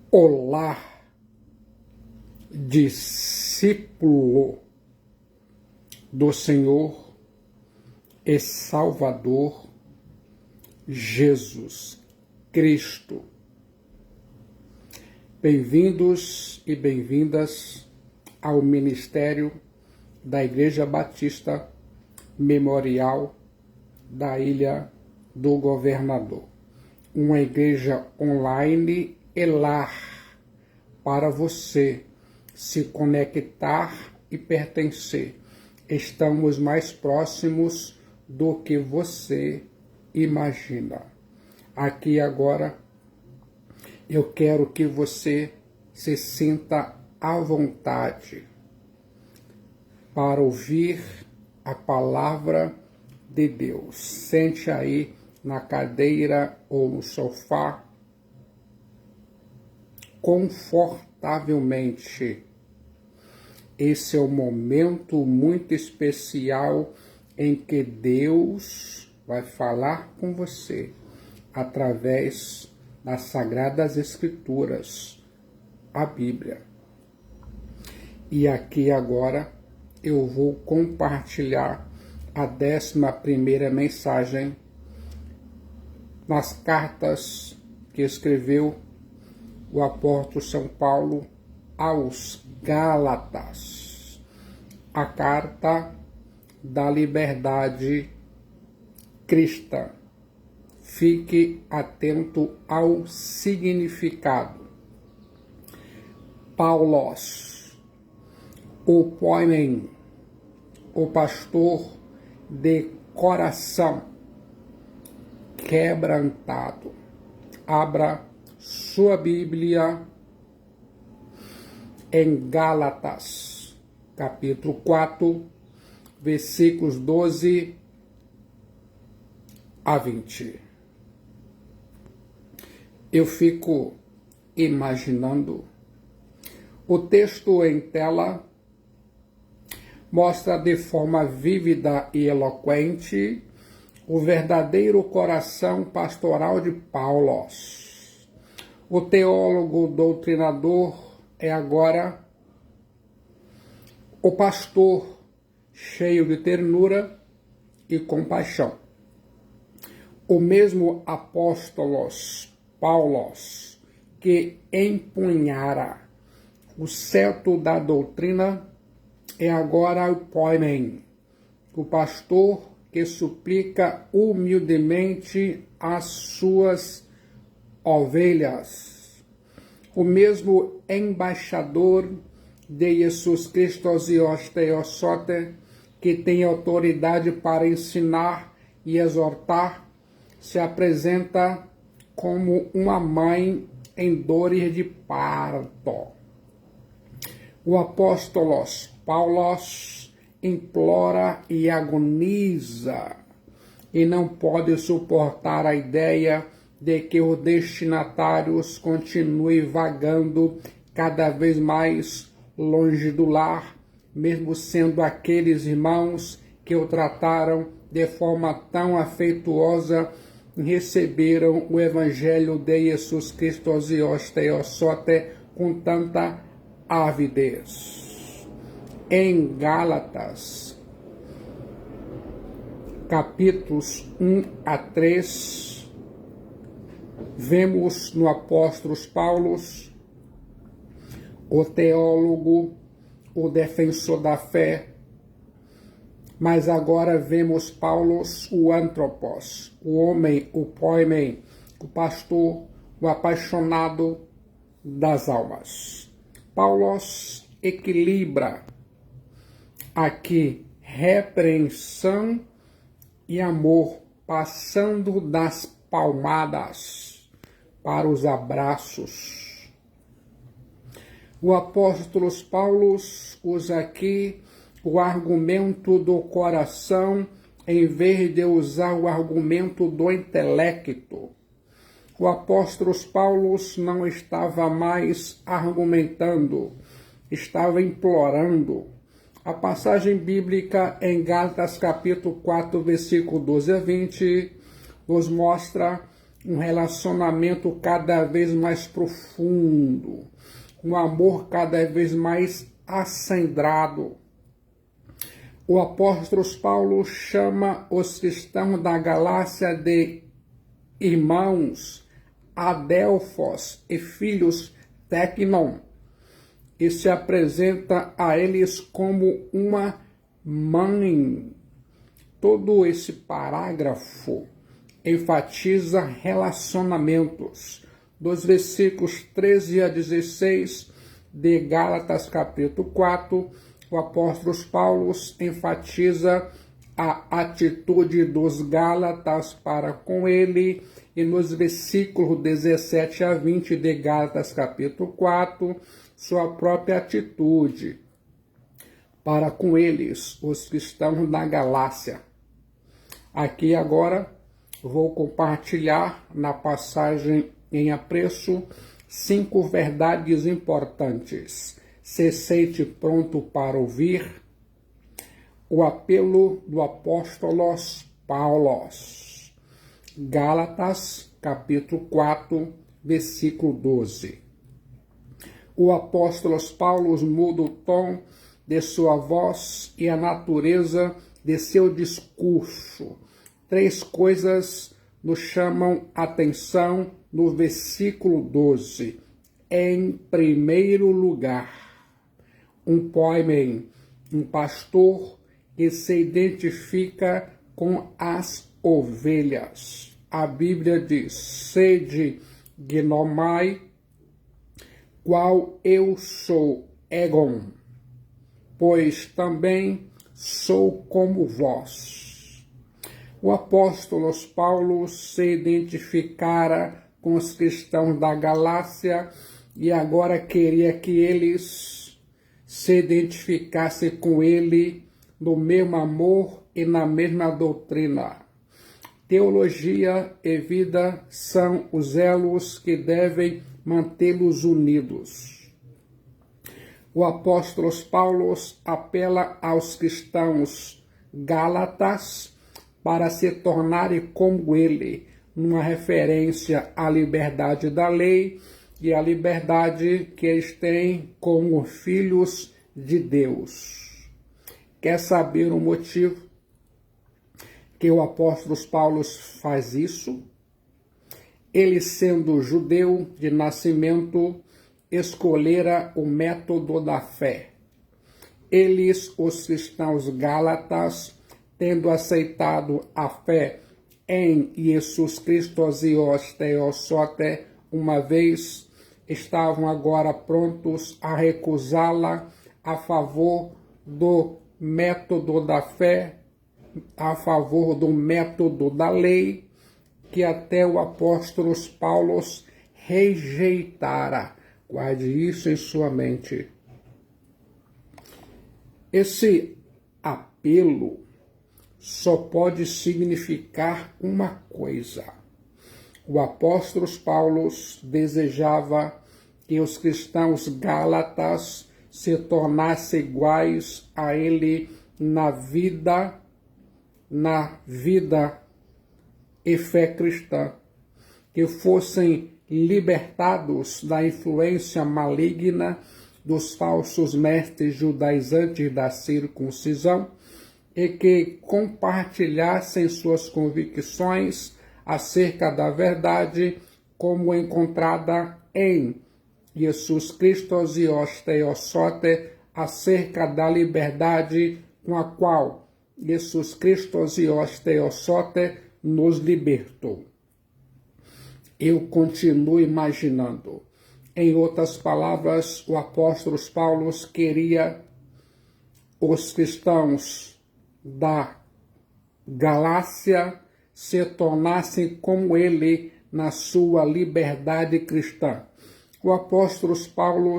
Olá, discípulo do Senhor e Salvador Jesus Cristo. Bem-vindos e bem-vindas ao ministério da Igreja Batista Memorial da Ilha do Governador. Uma igreja online e lar para você se conectar e pertencer. Estamos mais próximos do que você imagina. Aqui agora eu quero que você se sinta à vontade para ouvir a palavra de Deus. Sente aí na cadeira ou no sofá, confortavelmente. Esse é um momento muito especial em que Deus vai falar com você através das Sagradas Escrituras, a Bíblia. E aqui agora eu vou compartilhar a 11ª mensagem nas cartas que escreveu o apóstolo São Paulo aos Gálatas, a carta da liberdade cristã. Fique atento ao significado. Paulos, o poimen, o pastor de coração quebrantado. Abra sua Bíblia em Gálatas, capítulo 4, versículos 12 a 20. Eu fico imaginando, o texto em tela mostra de forma vívida e eloquente o verdadeiro coração pastoral de Paulos. O teólogo doutrinador é agora o pastor cheio de ternura e compaixão. O mesmo apóstolo Paulos, que empunhara o cetro da doutrina, é agora o poimen, o pastor que suplica humildemente as suas ovelhas. O mesmo embaixador de Jesus Cristo Theosote, que tem autoridade para ensinar e exortar, se apresenta como uma mãe em dores de parto. O apóstolo Paulos implora e agoniza e não pode suportar a ideia de que os destinatários continuem vagando cada vez mais longe do lar, mesmo sendo aqueles irmãos que o trataram de forma tão afetuosa e receberam o Evangelho de Jesus Cristo Theosote com tanta avidez. Em Gálatas, capítulos 1 a 3, vemos no apóstolo Paulo, o teólogo, o defensor da fé, mas agora vemos Paulo, o antropos, o homem, o poimen, o pastor, o apaixonado das almas. Paulo equilibra aqui repreensão e amor, passando das palmadas para os abraços. O apóstolo Paulo usa aqui o argumento do coração em vez de usar o argumento do intelecto. O apóstolo Paulo não estava mais argumentando, estava implorando. A passagem bíblica em Gálatas capítulo 4, versículo 12 a 20, nos mostra um relacionamento cada vez mais profundo, um amor cada vez mais acendrado. O apóstolo Paulo chama os cristãos da Galácia de irmãos, adelfos e filhos tecnon, e se apresenta a eles como uma mãe. Todo esse parágrafo enfatiza relacionamentos. Dos versículos 13 a 16 de Gálatas capítulo 4, o apóstolo Paulo enfatiza a atitude dos Gálatas para com ele, e nos versículos 17 a 20 de Gálatas capítulo 4, sua própria atitude para com eles, os cristãos da Galácia. Aqui agora vou compartilhar na passagem em apreço 5 verdades importantes. Se sente pronto para ouvir o apelo do apóstolo Paulo. Gálatas, capítulo 4, versículo 12. O apóstolo Paulo muda o tom de sua voz e a natureza de seu discurso. 3 coisas nos chamam atenção no versículo 12. Em primeiro lugar, um poimen, um pastor que se identifica com as ovelhas. A Bíblia diz: sede gnomai, qual eu sou egon, pois também sou como vós. O apóstolo Paulo se identificara com os cristãos da Galácia e agora queria que eles se identificassem com ele no mesmo amor e na mesma doutrina. Teologia e vida são os elos que devem mantê-los unidos. O apóstolo Paulo apela aos cristãos gálatas para se tornarem como ele, numa referência à liberdade da lei e à liberdade que eles têm como filhos de Deus. Quer saber o motivo que o apóstolo Paulo faz isso? Ele, sendo judeu de nascimento, escolhera o método da fé. Eles, os cristãos gálatas, tendo aceitado a fé em Jesus Cristo e Theosote uma vez, estavam agora prontos a recusá-la a favor do método da fé, a favor do método da lei, que até o apóstolo Paulo rejeitara. Guarde isso em sua mente. Esse apelo só pode significar uma coisa. O apóstolo Paulo desejava que os cristãos gálatas se tornassem iguais a ele na vida e fé cristã, que fossem libertados da influência maligna dos falsos mestres judaizantes da circuncisão e que compartilhassem suas convicções acerca da verdade como encontrada em Jesus Cristo e Theosote, acerca da liberdade com a qual Jesus Cristo e Theosote nos libertou. Eu continuo imaginando. Em outras palavras, o apóstolo Paulo queria os cristãos da Galácia se tornassem como ele na sua liberdade cristã. O apóstolo Paulo,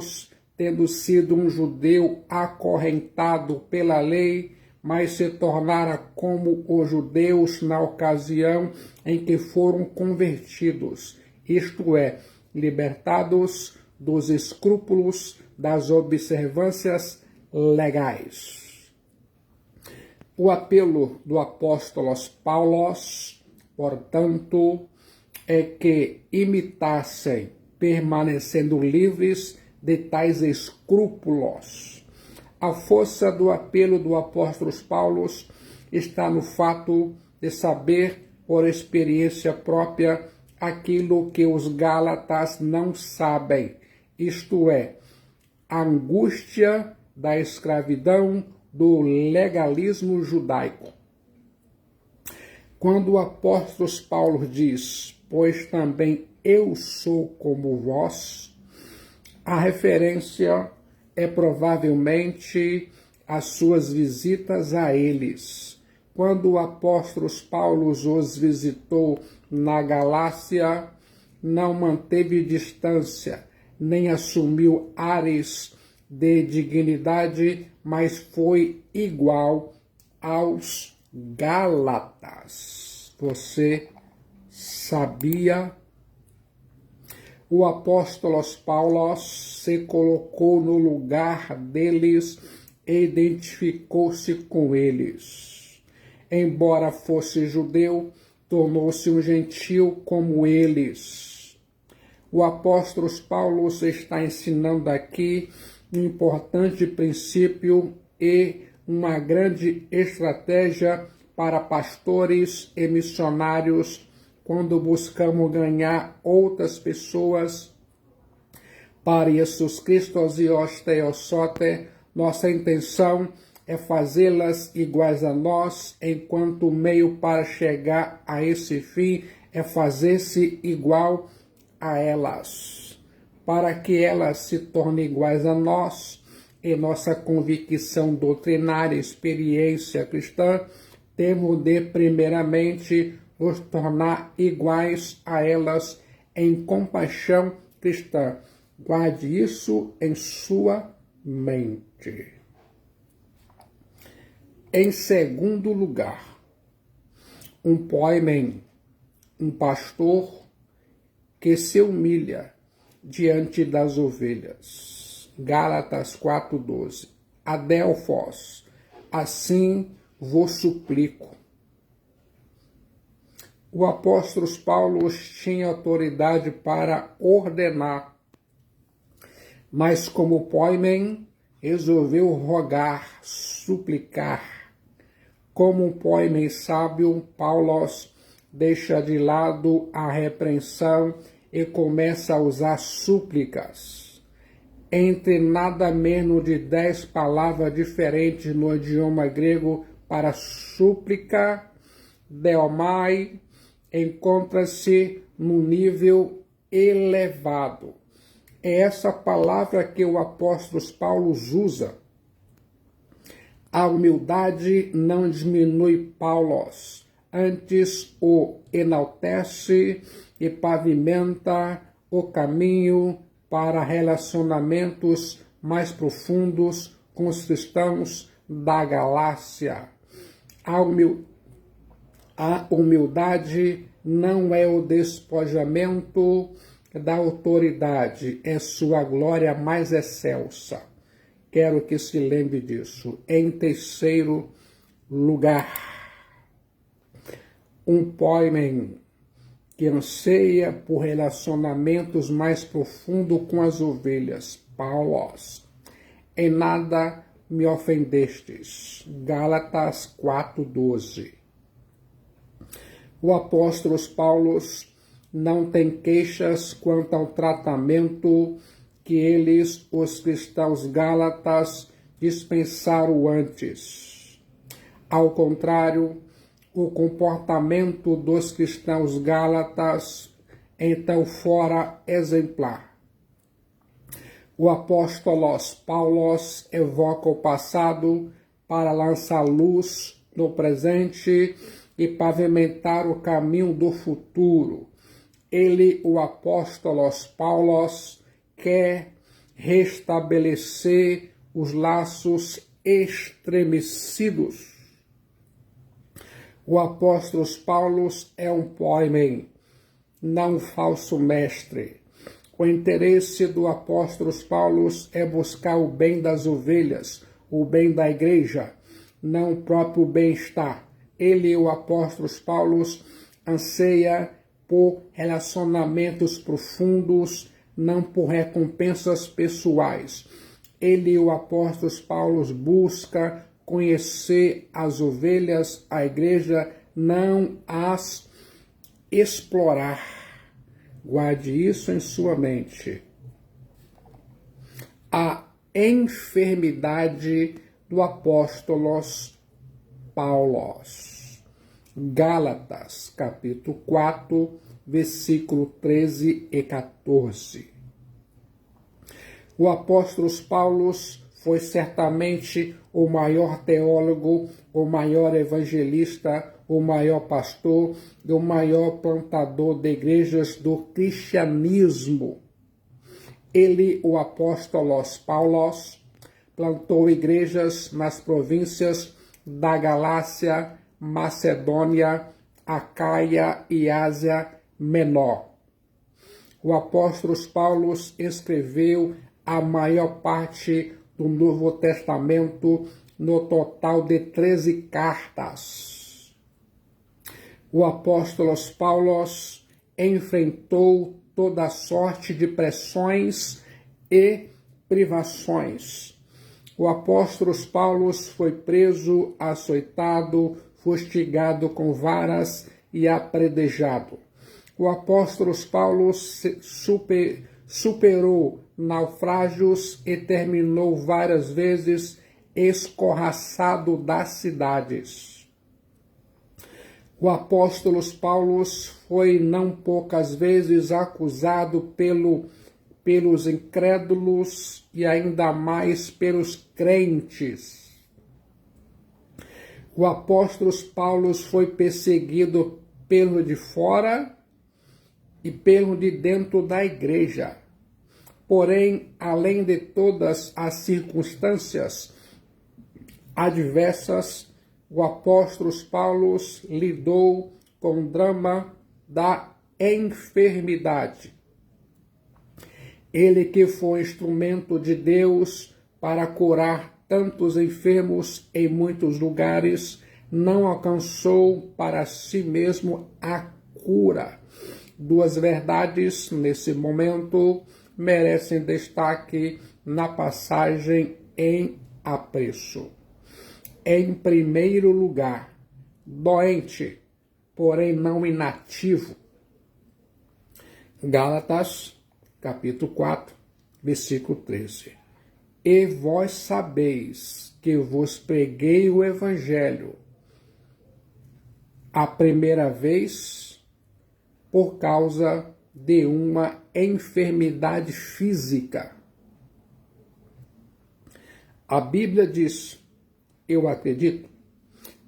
tendo sido um judeu acorrentado pela lei, mas se tornara como os judeus na ocasião em que foram convertidos, isto é, libertados dos escrúpulos das observâncias legais. O apelo do apóstolo Paulo, portanto, é que imitassem, permanecendo livres de tais escrúpulos. A força do apelo do apóstolo Paulo está no fato de saber, por experiência própria, aquilo que os gálatas não sabem, isto é, a angústia da escravidão do legalismo judaico. Quando o apóstolo Paulo diz, pois também eu sou como vós, a referência é provavelmente as suas visitas a eles. Quando o apóstolo Paulo os visitou na Galácia, não manteve distância, nem assumiu ares de dignidade, mas foi igual aos Gálatas. Você sabia? O apóstolo Paulo se colocou no lugar deles e identificou-se com eles. Embora fosse judeu, tornou-se um gentil como eles. O apóstolo Paulo está ensinando aqui um importante princípio e uma grande estratégia para pastores e missionários quando buscamos ganhar outras pessoas para Jesus Cristo e os Teossote. Nossa intenção é fazê-las iguais a nós, enquanto o meio para chegar a esse fim é fazer-se igual a elas. Para que elas se tornem iguais a nós, em nossa convicção doutrinária e experiência cristã, temos de, primeiramente, nos tornar iguais a elas em compaixão cristã. Guarde isso em sua mente. Em segundo lugar, um poimen, um pastor que se humilha diante das ovelhas. Gálatas 4:12. Adelfos, assim vos suplico. O apóstolo Paulo tinha autoridade para ordenar, mas como poimen, resolveu rogar, suplicar. Como um poimen sábio, Paulo deixa de lado a repreensão e começa a usar súplicas. Entre nada menos de 10 palavras diferentes no idioma grego para súplica, deomai, encontra-se num nível elevado. É essa palavra que o apóstolo Paulo usa. A humildade não diminui Paulo, antes o enaltece e pavimenta o caminho para relacionamentos mais profundos com os cristãos da Galácia. A humildade não é o despojamento da autoridade, é sua glória mais excelsa. Quero que se lembre disso. Em terceiro lugar, um poimen que anseia por relacionamentos mais profundos com as ovelhas. Paulo, em nada me ofendestes. Gálatas 4:12. O apóstolo Paulo não tem queixas quanto ao tratamento que eles, os cristãos gálatas, dispensaram antes. Ao contrário, o comportamento dos cristãos gálatas então fora exemplar. O apóstolo Paulo evoca o passado para lançar luz no presente e pavimentar o caminho do futuro. Ele, o apóstolo Paulo, quer restabelecer os laços estremecidos. O apóstolo Paulo é um poimen, não um falso mestre. O interesse do apóstolo Paulo é buscar o bem das ovelhas, o bem da igreja, não o próprio bem-estar. Ele, o apóstolo Paulo, anseia por relacionamentos profundos, não por recompensas pessoais. Ele, o apóstolo Paulo, busca conhecer as ovelhas, a igreja, não as explorar. Guarde isso em sua mente. A enfermidade do apóstolo Paulo. Gálatas, capítulo 4, versículo 13 e 14. O apóstolo Paulo foi certamente o maior teólogo, o maior evangelista, o maior pastor e o maior plantador de igrejas do cristianismo. Ele, o apóstolo Paulo, plantou igrejas nas províncias da Galácia, Macedônia, Acaia e Ásia Menor. O apóstolo Paulo escreveu a maior parte do Novo Testamento, no total de 13 cartas. O apóstolo Paulo enfrentou toda sorte de pressões e privações. O apóstolo Paulo foi preso, açoitado, fustigado com varas e apredejado. O apóstolo Paulo superou naufrágios e terminou várias vezes escorraçado das cidades. O apóstolo Paulo foi não poucas vezes acusado pelos incrédulos e ainda mais pelos crentes. O apóstolo Paulo foi perseguido pelo de fora e pelo de dentro da igreja. Porém, além de todas as circunstâncias adversas, o apóstolo Paulo lidou com o drama da enfermidade. Ele que foi instrumento de Deus para curar tantos enfermos em muitos lugares, não alcançou para si mesmo a cura. Duas verdades nesse momento merecem destaque na passagem em apreço. Em primeiro lugar, doente, porém não inativo. Gálatas, capítulo 4, versículo 13. E vós sabeis que vos preguei o evangelho a primeira vez por causa de uma enfermidade física. A Bíblia diz, eu acredito,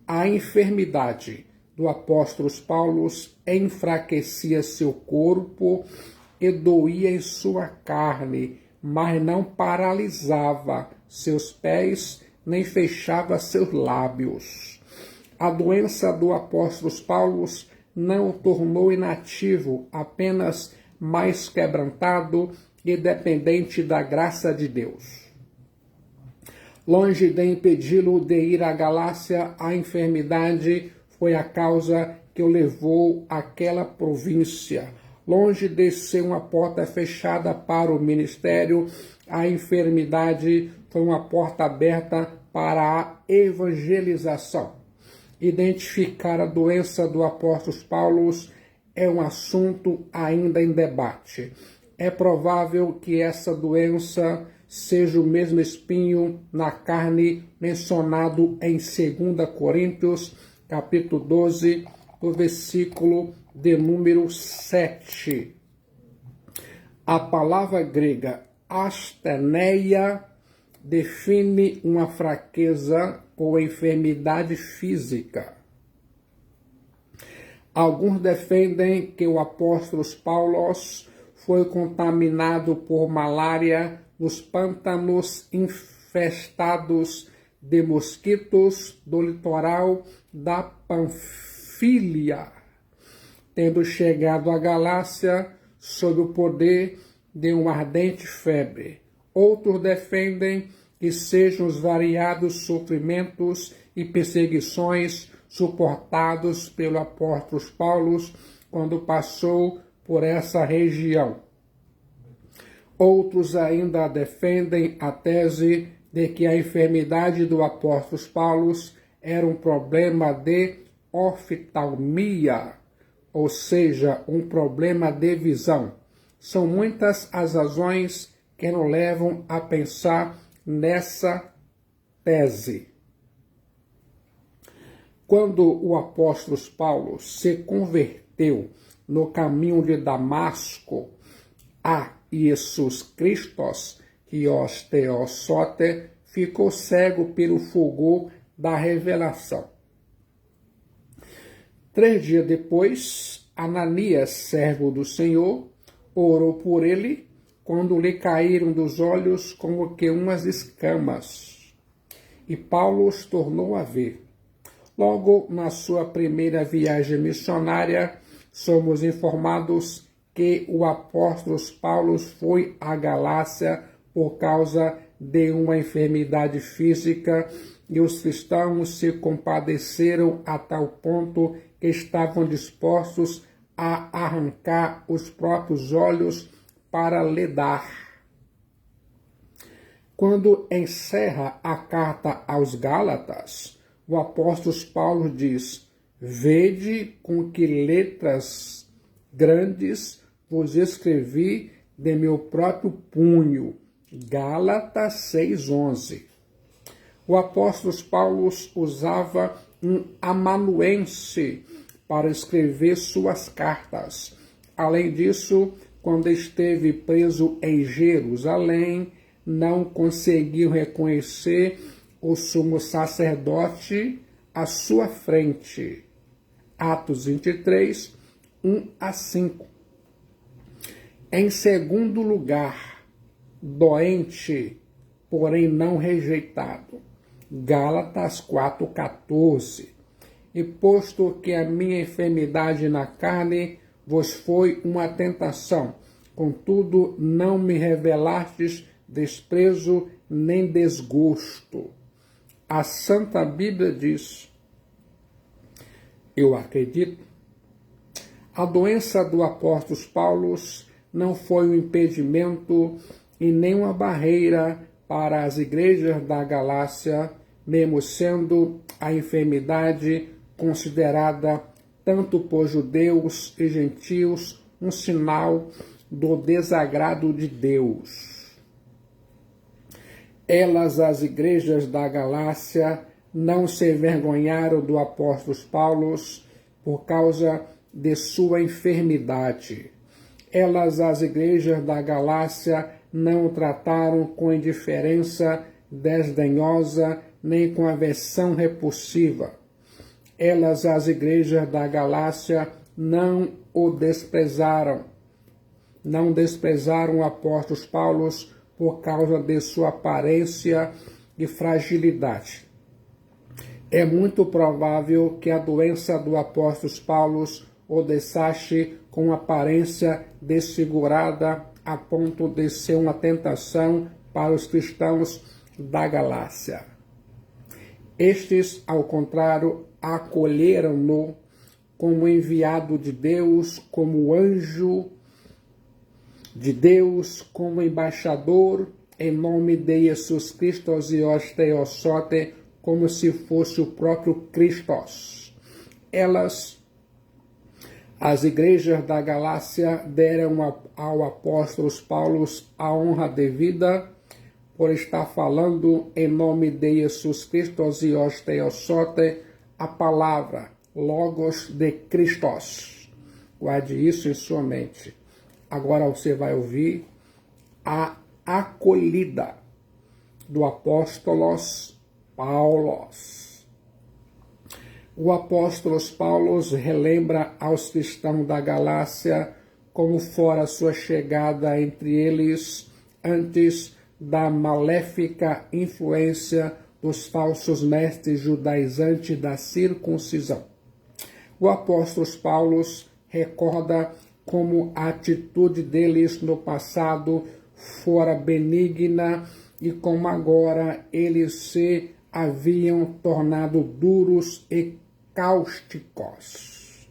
a enfermidade do apóstolo Paulo enfraquecia seu corpo e doía em sua carne, mas não paralisava seus pés, nem fechava seus lábios. A doença do apóstolo Paulo não o tornou inativo, apenas mais quebrantado e dependente da graça de Deus. Longe de impedi-lo de ir à Galácia, a enfermidade foi a causa que o levou àquela província. Longe de ser uma porta fechada para o ministério, a enfermidade foi uma porta aberta para a evangelização. Identificar a doença do apóstolo Paulo é um assunto ainda em debate. É provável que essa doença seja o mesmo espinho na carne mencionado em 2 Coríntios, capítulo 12, o versículo de número 7. A palavra grega asteneia define uma fraqueza ou enfermidade física. Alguns defendem que o apóstolo Paulo foi contaminado por malária nos pântanos infestados de mosquitos do litoral da Panfilha, tendo chegado à Galácia sob o poder de uma ardente febre. Outros defendem que sejam os variados sofrimentos e perseguições suportados pelo apóstolo Paulo quando passou por essa região. Outros ainda defendem a tese de que a enfermidade do apóstolo Paulo era um problema de oftalmia, ou seja, um problema de visão. São muitas as razões que nos levam a pensar nessa tese. Quando o apóstolo Paulo se converteu no caminho de Damasco a Jesus Cristo, Hios Theosote, ficou cego pelo fulgor da revelação. 3 dias depois, Ananias, servo do Senhor, orou por ele, quando lhe caíram dos olhos como que umas escamas, e Paulo os tornou a ver. Logo, na sua primeira viagem missionária, somos informados que o apóstolo Paulo foi à Galácia por causa de uma enfermidade física, e os cristãos se compadeceram a tal ponto que estavam dispostos a arrancar os próprios olhos para lhe dar. Quando encerra a carta aos Gálatas, o apóstolo Paulo diz: vede com que letras grandes vos escrevi de meu próprio punho. Gálatas 6:11. O apóstolo Paulo usava um amanuense para escrever suas cartas. Além disso, quando esteve preso em Jerusalém, não conseguiu reconhecer o sumo sacerdote à sua frente. Atos 23, 1-5. Em segundo lugar, doente, porém não rejeitado. Gálatas 4,14. E posto que a minha enfermidade na carne vos foi uma tentação, contudo não me revelastes desprezo nem desgosto. A Santa Bíblia diz, eu acredito, a doença do apóstolo Paulo não foi um impedimento e nem uma barreira para as igrejas da Galácia, mesmo sendo a enfermidade considerada tanto por judeus e gentios um sinal do desagrado de Deus. Elas, as igrejas da Galácia, não se envergonharam do apóstolo Paulo por causa de sua enfermidade. Elas, as igrejas da Galácia, não o trataram com indiferença desdenhosa nem com aversão repulsiva. Elas, as igrejas da Galácia, não o desprezaram. Não desprezaram o apóstolo Paulo por causa de sua aparência e fragilidade. É muito provável que a doença do apóstolo Paulo o deixasse com aparência desfigurada a ponto de ser uma tentação para os cristãos da Galácia. Estes, ao contrário, acolheram-no como enviado de Deus, como anjo de Deus, como embaixador, em nome de Jesus Cristo e Hios Theosote, como se fosse o próprio Cristo. Elas, as igrejas da Galácia, deram ao apóstolo Paulo a honra devida por estar falando em nome de Jesus Cristo e Hios Theosote, a palavra Logos de Christos. Guarde isso em sua mente. Agora você vai ouvir a acolhida do apóstolo Paulo. O apóstolo Paulo relembra aos cristãos da Galácia como fora sua chegada entre eles antes da maléfica influência dos falsos mestres judaizantes da circuncisão. O apóstolo Paulo recorda como a atitude deles no passado fora benigna e como agora eles se haviam tornado duros e cáusticos.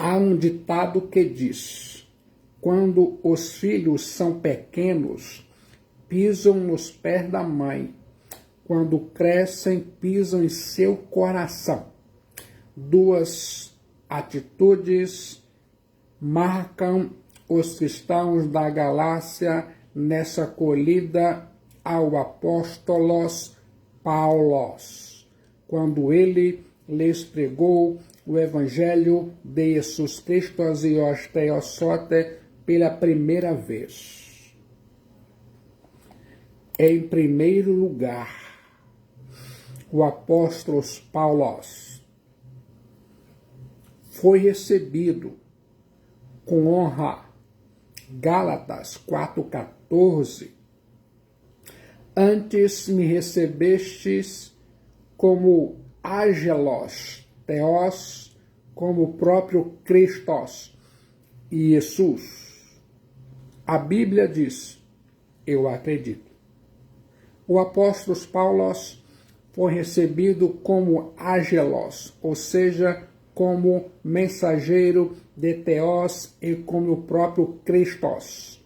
Há um ditado que diz: quando os filhos são pequenos, pisam nos pés da mãe. Quando crescem, pisam em seu coração. Duas atitudes marcam os cristãos da Galácia nessa acolhida ao apóstolo Paulo, quando ele lhes pregou o Evangelho de Jesus Cristo e os Teossote pela primeira vez. Em primeiro lugar, o apóstolo Paulo foi recebido com honra. Gálatas 4,14. Antes me recebestes como Angelos, Theos, como o próprio Christos e Jesus. A Bíblia diz, eu acredito. O apóstolo Paulo foi recebido como Angelos, ou seja, como mensageiro de Theos e como o próprio Christos.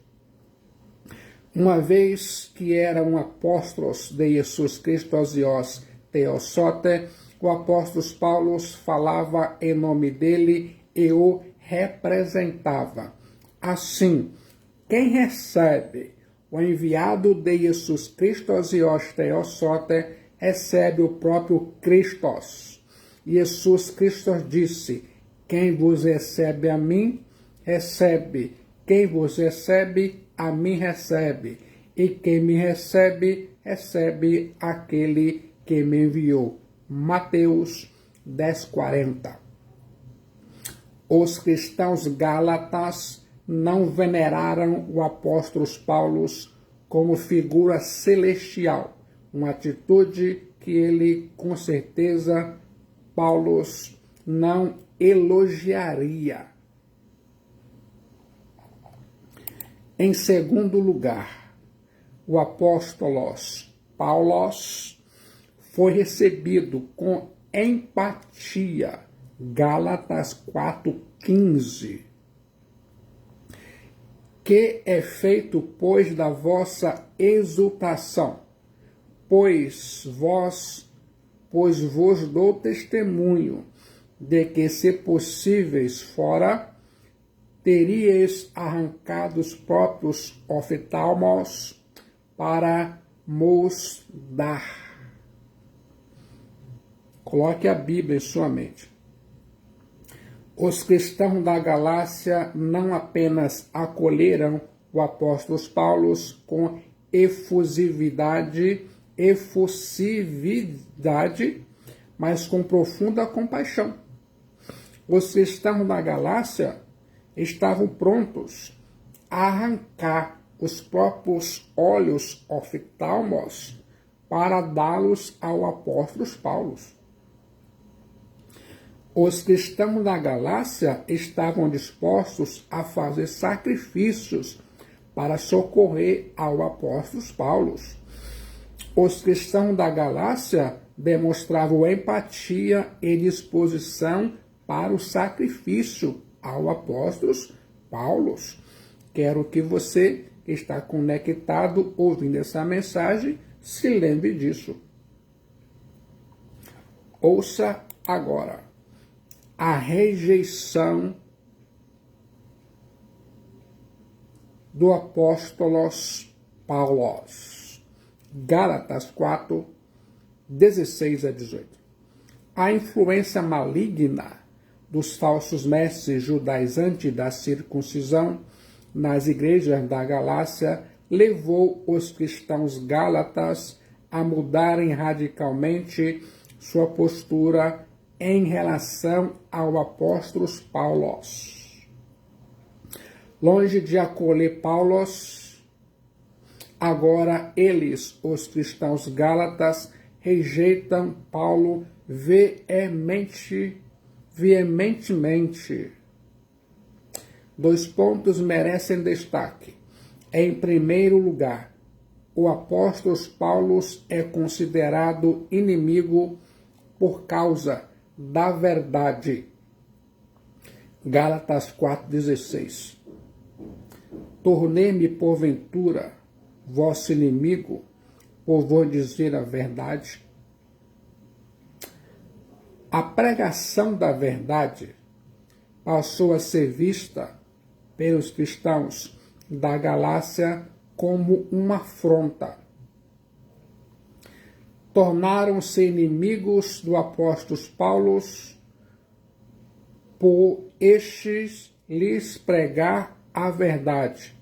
Uma vez que era um apóstolo de Jesus Cristo e os Teossote, o apóstolo Paulo falava em nome dele e o representava. Assim, quem recebe o enviado de Jesus Cristo e os Teossote recebe o próprio Christos. Jesus Cristo disse: quem vos recebe a mim, recebe. Quem vos recebe, a mim recebe. E quem me recebe, recebe aquele que me enviou. Mateus 10,40. Os cristãos gálatas não veneraram o apóstolo Paulo como figura celestial, uma atitude que ele, com certeza, Paulo não elogiaria. Em segundo lugar, o apóstolo Paulo foi recebido com empatia. Gálatas 4,15. Que é feito, pois, da vossa exultação, pois vos dou testemunho de que, se possíveis fora, teríeis arrancado os próprios oftalmos para mos dar. Coloque a Bíblia em sua mente. Os cristãos da Galácia não apenas acolheram o apóstolo Paulo com efusividade, mas com profunda compaixão. Os cristãos da Galácia estavam prontos a arrancar os próprios olhos oftalmos para dá-los ao apóstolo Paulo. Os cristãos da Galácia estavam dispostos a fazer sacrifícios para socorrer ao apóstolo Paulo. Os cristãos da Galácia demonstravam empatia e disposição para o sacrifício ao apóstolo Paulo. Quero que você, que está conectado, ouvindo essa mensagem, se lembre disso. Ouça agora. A rejeição do apóstolo Paulo. Gálatas 4, 16 a 18. A influência maligna dos falsos mestres judaizantes da circuncisão nas igrejas da Galácia levou os cristãos gálatas a mudarem radicalmente sua postura em relação ao apóstolo Paulo. Longe de acolher Paulo, agora eles, os cristãos gálatas, rejeitam Paulo veementemente. 2 pontos merecem destaque. Em primeiro lugar, o apóstolo Paulo é considerado inimigo por causa da verdade. Gálatas 4,16. Tornei-me, porventura, vosso inimigo, por vos dizer a verdade? A pregação da verdade passou a ser vista pelos cristãos da Galácia como uma afronta. Tornaram-se inimigos do apóstolo Paulo por estes lhes pregar a verdade.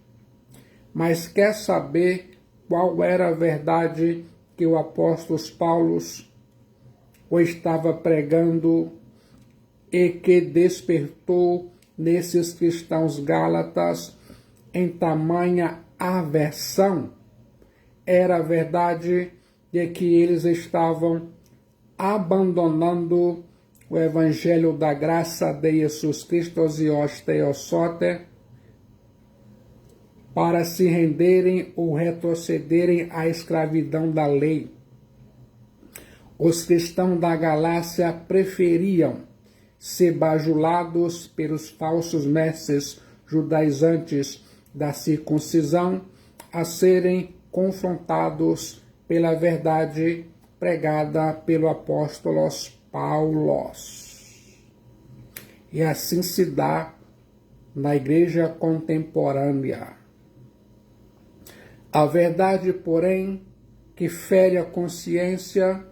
Mas quer saber qual era a verdade que o apóstolo Paulo o estava pregando e que despertou nesses cristãos gálatas em tamanha aversão? Era a verdade de que eles estavam abandonando o evangelho da graça de Jesus Cristo e os teossote para se renderem ou retrocederem à escravidão da lei. Os cristãos da Galácia preferiam ser bajulados pelos falsos mestres judaizantes da circuncisão a serem confrontados pela verdade pregada pelo apóstolo Paulo. E assim se dá na igreja contemporânea. A verdade, porém, que fere a consciência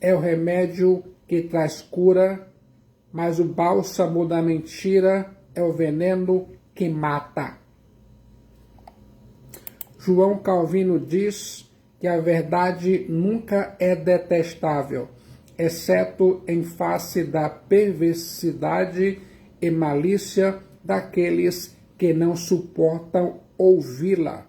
é o remédio que traz cura, mas o bálsamo da mentira é o veneno que mata. João Calvino diz que a verdade nunca é detestável, exceto em face da perversidade e malícia daqueles que não suportam ouvi-la.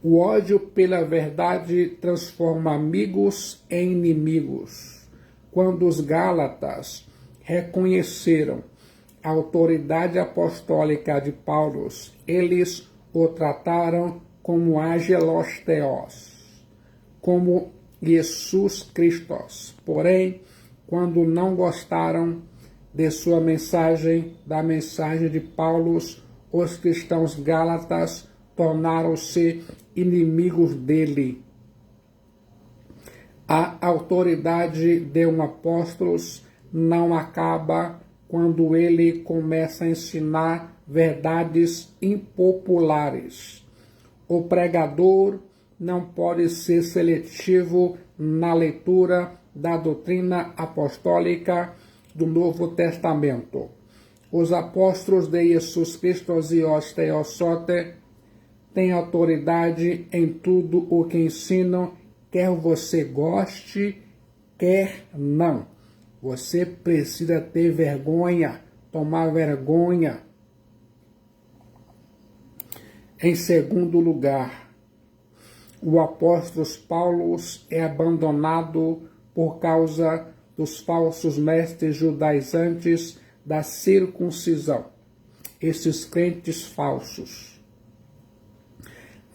O ódio pela verdade transforma amigos em inimigos. Quando os Gálatas reconheceram a autoridade apostólica de Paulo, eles o trataram como Angelos Theos, como Jesus Cristo. Porém, quando não gostaram de sua mensagem, da mensagem de Paulo, os cristãos gálatas tornaram-se inimigos dele. A autoridade de um apóstolo não acaba quando ele começa a ensinar verdades impopulares. O pregador não pode ser seletivo na leitura da doutrina apostólica do Novo Testamento. Os apóstolos de Jesus Cristo e os teossote têm autoridade em tudo o que ensinam, quer você goste, quer não. Você precisa ter vergonha, tomar vergonha. Em segundo lugar, o apóstolo Paulo é abandonado por causa dos falsos mestres judaizantes da circuncisão, esses crentes falsos.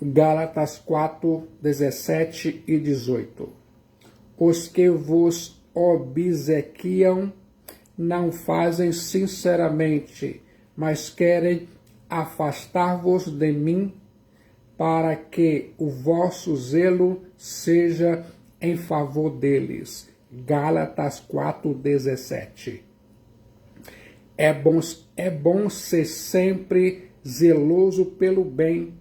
Gálatas 4, 17 e 18. Os que vos obsequiam não fazem sinceramente, mas querem afastar-vos de mim, para que o vosso zelo seja em favor deles. Gálatas 4, 17. É bom ser sempre zeloso pelo bem,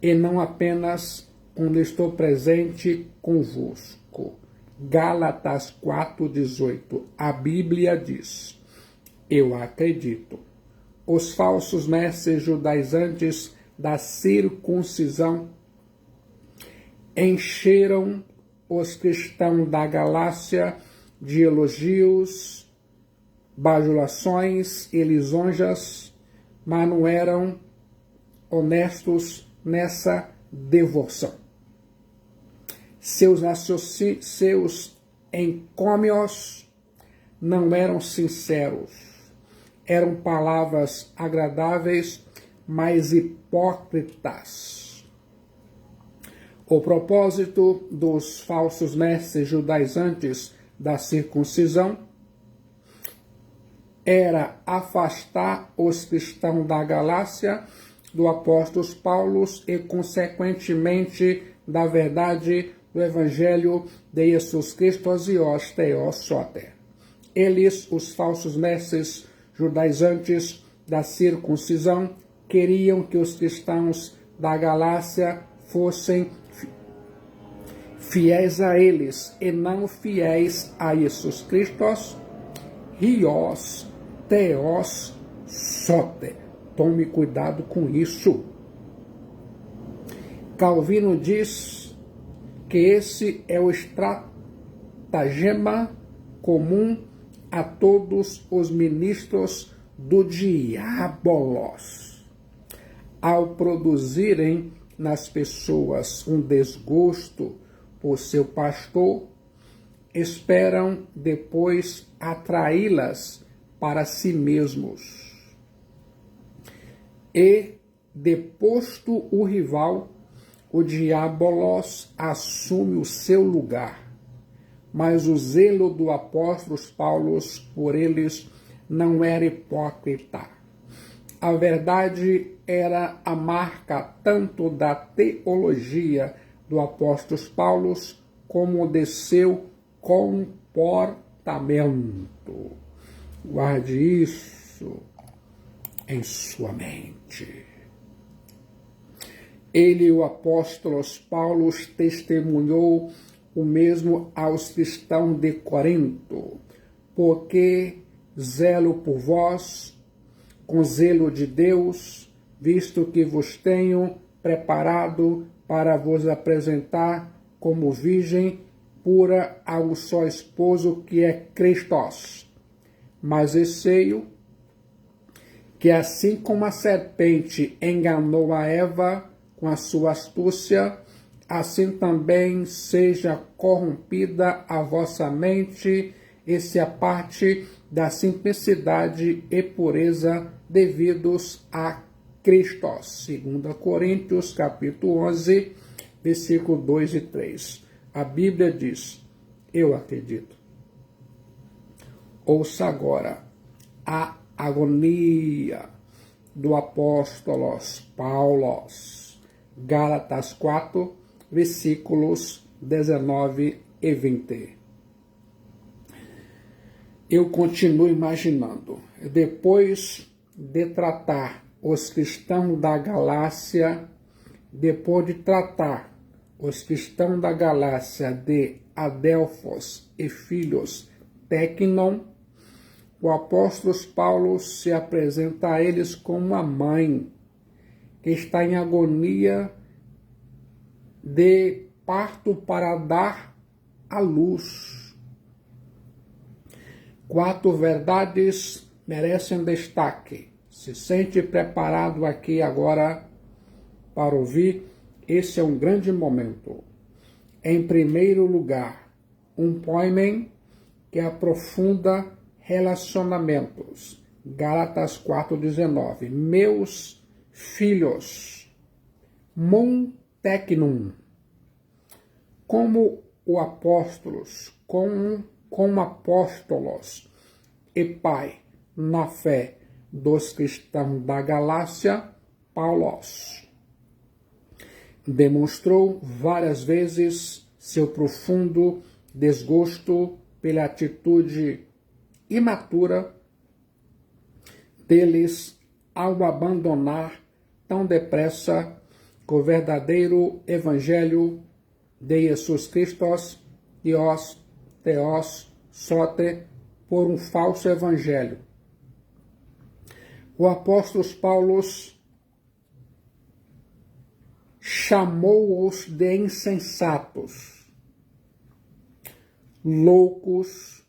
e não apenas quando estou presente convosco. Gálatas 4,18. A Bíblia diz: eu acredito. Os falsos mestres judaizantes da circuncisão encheram os cristãos da Galácia de elogios, bajulações e lisonjas, mas não eram honestos nessa devoção. Seus encômios não eram sinceros, eram palavras agradáveis, mas hipócritas. O propósito dos falsos mestres judaizantes da circuncisão era afastar os cristãos da Galácia do apóstolo Paulo e, consequentemente, da verdade do Evangelho de Jesus Cristo e os teos soter. Eles, os falsos mestres judaizantes da circuncisão, queriam que os cristãos da Galácia fossem fiéis a eles e não fiéis a Jesus Cristo, rios, teos, soter. Tome cuidado com isso. Calvino diz que esse é o estratagema comum a todos os ministros do diabolos. Ao produzirem nas pessoas um desgosto por seu pastor, esperam depois atraí-las para si mesmos. E, deposto o rival, o diabolos assume o seu lugar. Mas o zelo do apóstolo Paulo por eles não era hipócrita. A verdade era a marca tanto da teologia do apóstolo Paulo como de seu comportamento. Guarde isso em sua mente. Ele, o apóstolo Paulo, testemunhou o mesmo aos cristãos de Corinto, porque zelo por vós, com zelo de Deus, visto que vos tenho preparado para vos apresentar como virgem pura a um só esposo, que é Cristo. Mas receio que, assim como a serpente enganou a Eva com a sua astúcia, assim também seja corrompida a vossa mente e se aparte da simplicidade e pureza devidos a Cristo. 2 Coríntios, capítulo 11, versículo 2 e 3. A Bíblia diz, eu acredito. Ouça agora a agonia do apóstolo Paulo. Gálatas 4, versículos 19 e 20. Eu continuo imaginando, depois de tratar os cristãos da Galácia, depois de tratar os cristãos da Galácia de Adelfos e filhos Tecnon, o apóstolo Paulo se apresenta a eles como uma mãe que está em agonia de parto para dar à luz. 4 verdades merecem destaque. Se sente preparado aqui agora para ouvir? Esse é um grande momento. Em primeiro lugar, um poema que aprofunda relacionamentos. Gálatas 4,19. Meus filhos, mon tecnum, como apóstolos e pai na fé dos cristãos da Galácia, Paulo demonstrou várias vezes seu profundo desgosto pela atitude imatura deles ao abandonar tão depressa o verdadeiro evangelho de Jesus Cristo e os teos soter por um falso evangelho. O apóstolo Paulo chamou-os de insensatos, loucos,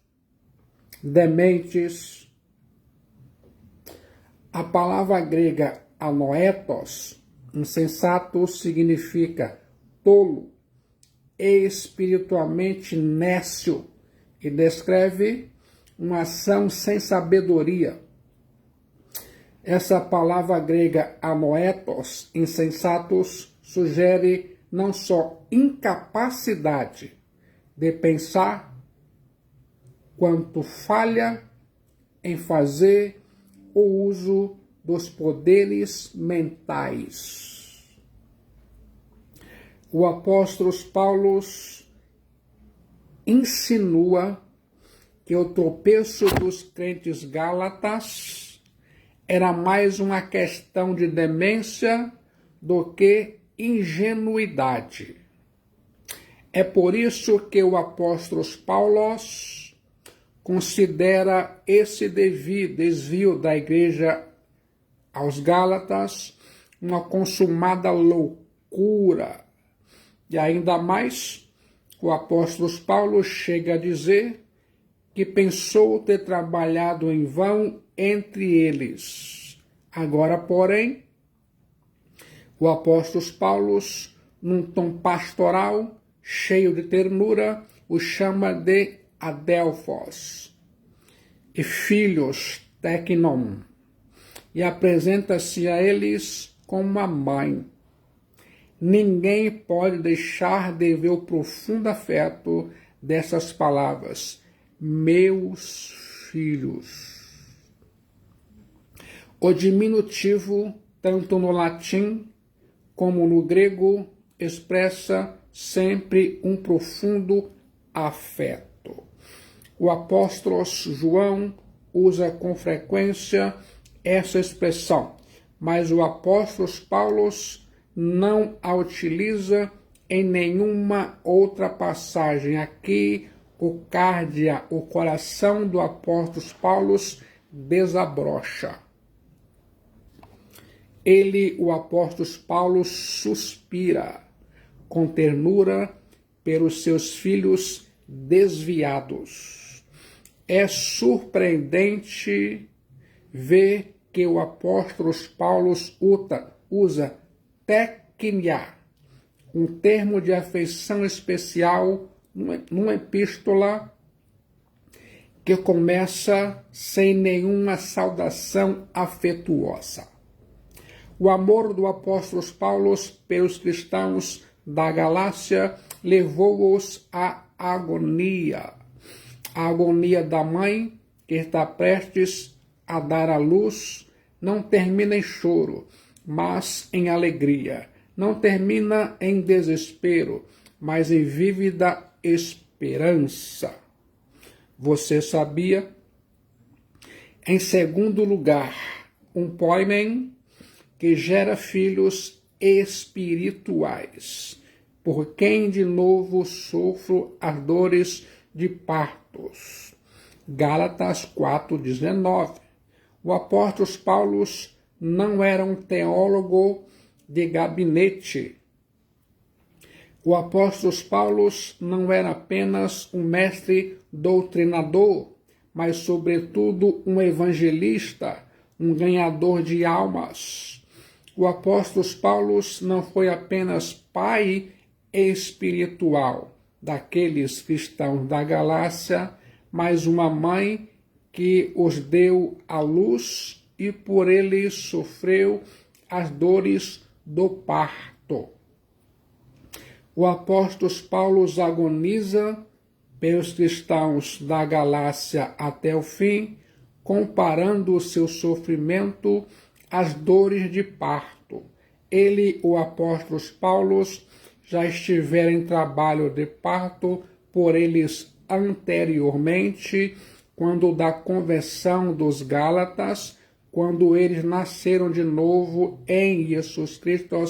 dementes. A palavra grega anoetos, insensato, significa tolo, espiritualmente nécio, e descreve uma ação sem sabedoria. Essa palavra grega anoetos, insensatos, sugere não só incapacidade de pensar, quanto falha em fazer o uso dos poderes mentais. O apóstolo Paulo insinua que o tropeço dos crentes gálatas era mais uma questão de demência do que ingenuidade. É por isso que o apóstolo Paulo considera esse desvio da igreja aos Gálatas uma consumada loucura. E ainda mais, o apóstolo Paulo chega a dizer que pensou ter trabalhado em vão entre eles. Agora, porém, o apóstolo Paulo, num tom pastoral, cheio de ternura, o chama de Adelphos e filhos Teknon, e apresenta-se a eles como uma mãe. Ninguém pode deixar de ver o profundo afeto dessas palavras, meus filhos. O diminutivo, tanto no latim como no grego, expressa sempre um profundo afeto. O apóstolo João usa com frequência essa expressão, mas o apóstolo Paulo não a utiliza em nenhuma outra passagem. Aqui, o cardia, o coração do apóstolo Paulo, desabrocha. Ele, o apóstolo Paulo, suspira com ternura pelos seus filhos desviados. É surpreendente ver que o apóstolo Paulo usa teknia, um termo de afeição especial numa epístola que começa sem nenhuma saudação afetuosa. O amor do apóstolo Paulo pelos cristãos da Galácia levou-os à agonia. A agonia da mãe que está prestes a dar à luz não termina em choro, mas em alegria. Não termina em desespero, mas em vívida esperança. Você sabia? Em segundo lugar, um poimen que gera filhos espirituais, por quem de novo sofro as dores de partos. Gálatas 4,19. O apóstolo Paulo não era um teólogo de gabinete. O apóstolo Paulo não era apenas um mestre doutrinador, mas sobretudo um evangelista, um ganhador de almas. O apóstolo Paulo não foi apenas pai espiritual daqueles cristãos da Galácia, mas uma mãe que os deu à luz e por ele sofreu as dores do parto. O apóstolo Paulo agoniza pelos cristãos da Galácia até o fim, comparando o seu sofrimento às dores de parto. Ele, o apóstolo Paulo, já estivera em trabalho de parto por eles anteriormente, quando da conversão dos Gálatas, quando eles nasceram de novo em Jesus Cristo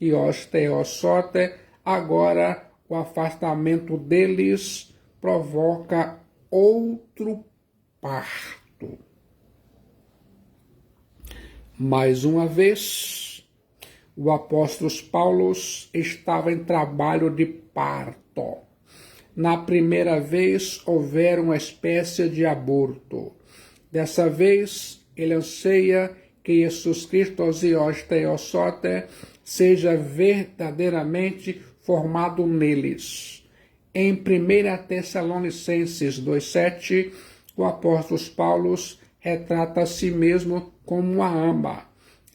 e os Theosote. Agora o afastamento deles provoca outro parto. Mais uma vez, o apóstolo Paulo estava em trabalho de parto. Na primeira vez, houvera uma espécie de aborto. Dessa vez, ele anseia que Jesus Cristo e os Theosote seja verdadeiramente formado neles. Em 1 Tessalonicenses 2,7, o apóstolo Paulo retrata a si mesmo como uma ama,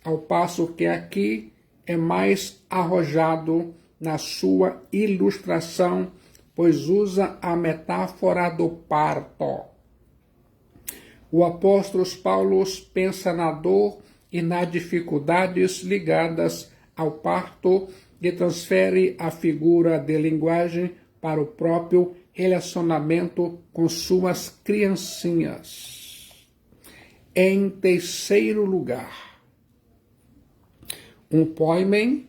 ao passo que aqui é mais arrojado na sua ilustração, pois usa a metáfora do parto. O apóstolo Paulo pensa na dor e nas dificuldades ligadas ao parto e transfere a figura de linguagem para o próprio relacionamento com suas criancinhas. Em terceiro lugar, um poema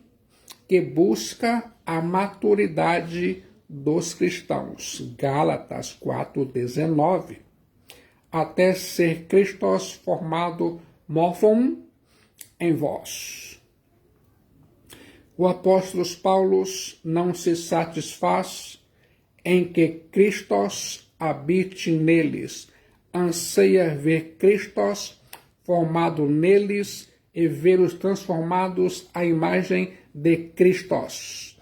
que busca a maturidade dos cristãos, Gálatas 4:19, até ser Christos formado morphon em vós. O apóstolo Paulo não se satisfaz em que Christos habite neles, anseia ver Christos formado neles e vê-los transformados à imagem de Christos.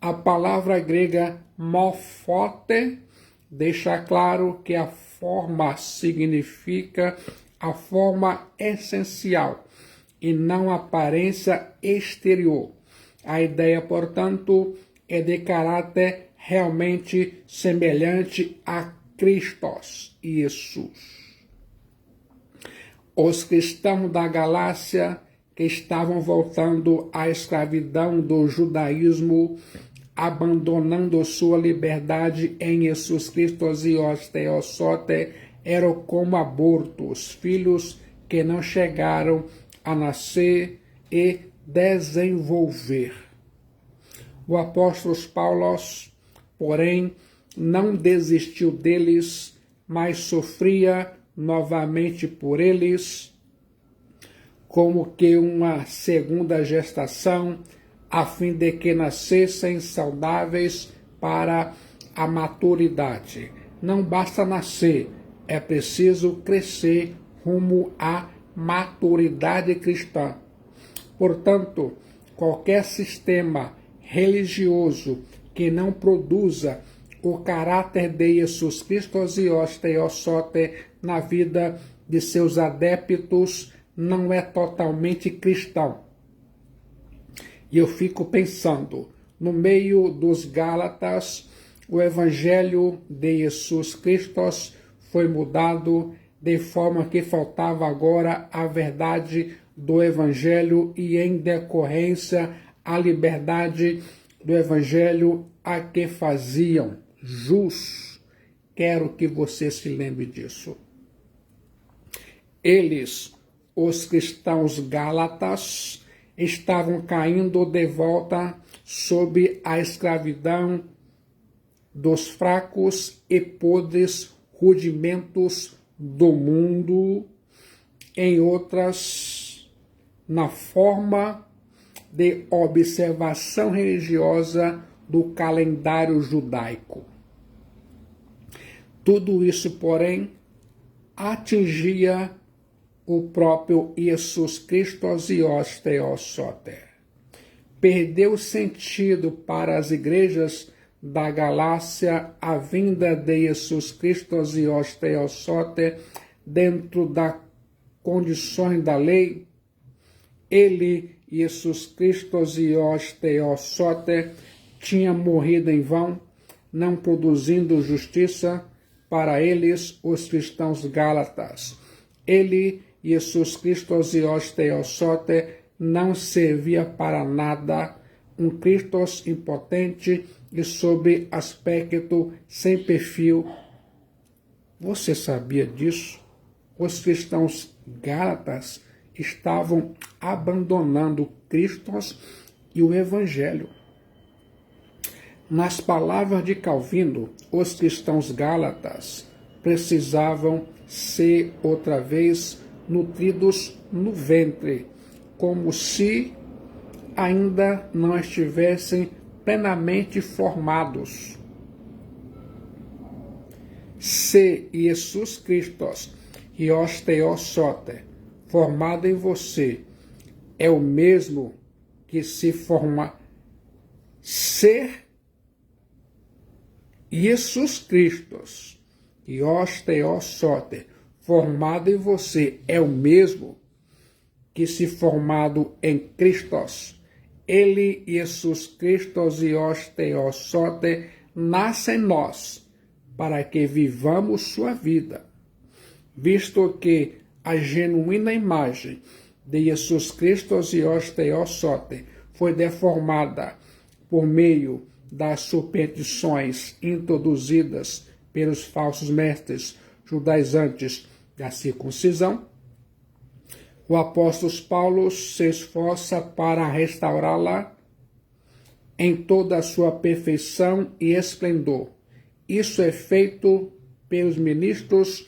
A palavra grega morphote deixa claro que a forma significa a forma essencial e não a aparência exterior. A ideia, portanto, é de caráter realmente semelhante a Christos, Jesus. Os cristãos da Galácia que estavam voltando à escravidão do judaísmo, abandonando sua liberdade em Jesus Cristo e os teossote, eram como abortos, filhos que não chegaram a nascer e desenvolver. O apóstolo Paulo, porém, não desistiu deles, mas sofria novamente por eles, como que uma segunda gestação, a fim de que nascessem saudáveis para a maturidade. Não basta nascer, é preciso crescer rumo à maturidade cristã. Portanto, qualquer sistema religioso que não produza o caráter de Jesus Cristo e os teossote na vida de seus adeptos não é totalmente cristão. E eu fico pensando, no meio dos Gálatas, o evangelho de Jesus Cristo foi mudado de forma que faltava agora a verdade do evangelho e em decorrência a liberdade do evangelho a que faziam jus. Quero que você se lembre disso. Eles, os cristãos gálatas, estavam caindo de volta sob a escravidão dos fracos e podres rudimentos do mundo, em outras, na forma de observação religiosa do calendário judaico. Tudo isso, porém, atingia o próprio Jesus Cristo e os teossote. Perdeu sentido para as igrejas da Galácia a vinda de Jesus Cristo e os teossote dentro das condições da lei. Ele, Jesus Cristo e os teossote, tinha morrido em vão, não produzindo justiça para eles, os cristãos gálatas. Ele, Jesus Cristo e os teossote, não servia para nada, um Cristo impotente e sob aspecto sem perfil. Você sabia disso? Os cristãos gálatas estavam abandonando Cristo e o Evangelho. Nas palavras de Calvino, os cristãos gálatas precisavam ser outra vez nutridos no ventre, como se ainda não estivessem plenamente formados. Se Jesus Cristo e os teossote formado em você é o mesmo que se forma ser Jesus Cristo e os teossote formado em você é o mesmo que se formado em Cristo. Ele, Jesus Cristo e os teossote nascem em nós para que vivamos sua vida. visto que a genuína imagem de Jesus Cristo Dios Theosote foi deformada por meio das superstições introduzidas pelos falsos mestres judaizantes da circuncisão, o apóstolo Paulo se esforça para restaurá-la em toda a sua perfeição e esplendor. Isso é feito pelos ministros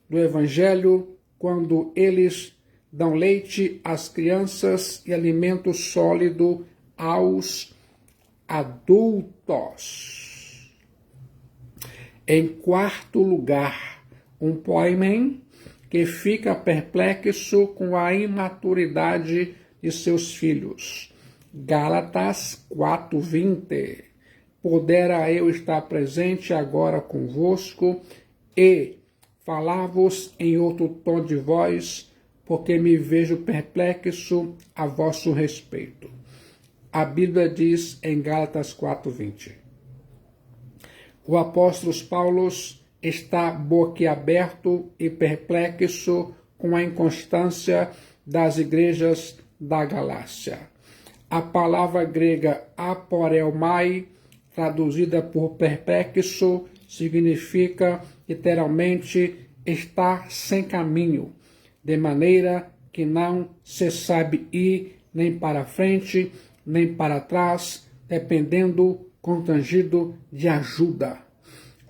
do Evangelho quando eles dão leite às crianças e alimento sólido aos adultos. Em quarto lugar, um poimen que fica perplexo com a imaturidade de seus filhos. Gálatas 4:20. Pudera eu estar presente agora convosco e falar-vos em outro tom de voz, porque me vejo perplexo a vosso respeito. A Bíblia diz em Gálatas 4:20. O apóstolo Paulo está boquiaberto e perplexo com a inconstância das igrejas da Galácia. A palavra grega aporelmai, traduzida por perplexo, significa literalmente estar sem caminho, de maneira que não se sabe ir nem para frente, nem para trás, dependendo constrangido de ajuda.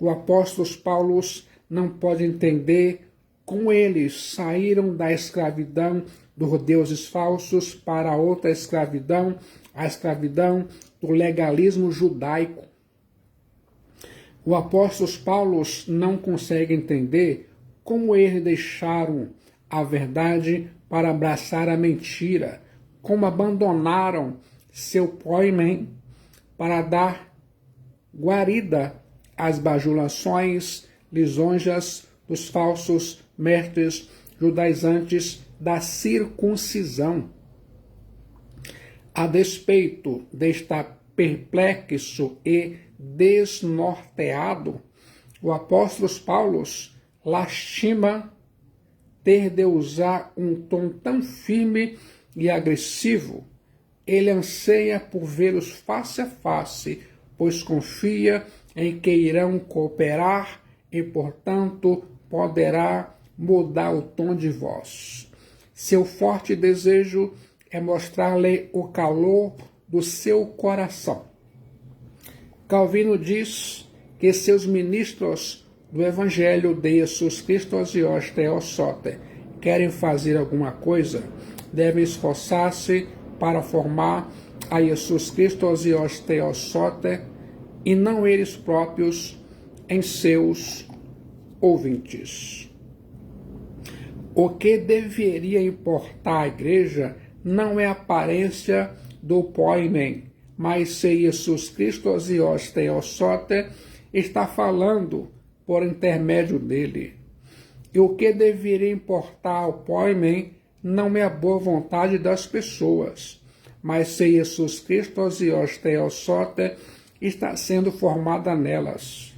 O apóstolo Paulo não pode entender como eles saíram da escravidão dos deuses falsos para outra escravidão, a escravidão do legalismo judaico. O apóstolo Paulo não consegue entender como eles deixaram a verdade para abraçar a mentira, como abandonaram seu poimen para dar guarida às bajulações, lisonjas dos falsos mestres judaizantes da circuncisão. A despeito de estar perplexo e desnorteado, o apóstolo Paulo lastima ter de usar um tom tão firme e agressivo. Ele anseia por vê-los face a face, pois confia em que irão cooperar e, portanto, poderá mudar o tom de voz. Seu forte desejo é mostrar-lhe o calor do seu coração. Calvino diz que seus ministros do Evangelho de Jesus Cristo Dios Theosote querem fazer alguma coisa, devem esforçar-se para formar a Jesus Cristo Dios Theosote e não eles próprios em seus ouvintes. O que deveria importar à igreja não é a aparência do poimen, mas se Jesus Cristo Dios Theosote está falando por intermédio dele. E o que deveria importar ao poimen não é a boa vontade das pessoas, mas se Jesus Cristo Dios Theosote está sendo formada nelas.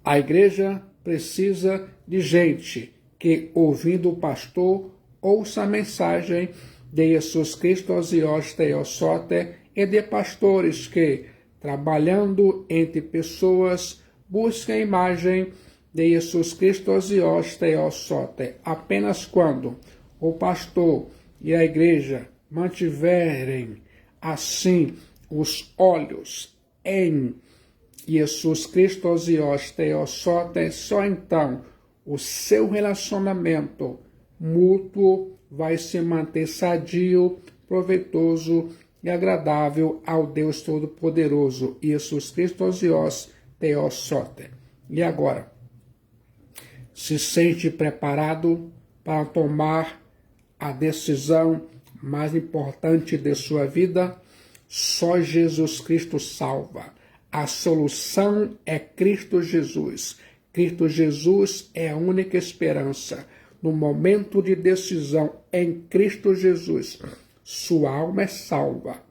A igreja precisa de gente que, ouvindo o pastor, ouça a mensagem de Jesus Cristo Dios Theosote e de pastores que, trabalhando entre pessoas, busquem a imagem de Jesus Cristo Dios Theosote. Apenas quando o pastor e a igreja mantiverem assim os olhos em Jesus Cristo Dios Theosote, só então o seu relacionamento mútuo vai se manter sadio, proveitoso e agradável ao Deus Todo-Poderoso, Jesus Cristo Dios Theosote. E agora, se sente preparado para tomar a decisão mais importante de sua vida? Só Jesus Cristo salva. A solução é Cristo Jesus. Cristo Jesus é a única esperança. No momento de decisão em Cristo Jesus, sua alma é salva.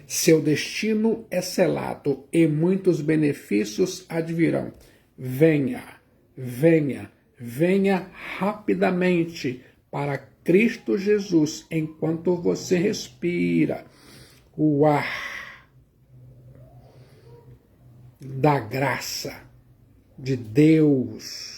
Seu destino é selado e muitos benefícios advirão. Venha, venha, venha rapidamente para Cristo Jesus enquanto você respira o ar da graça de Deus.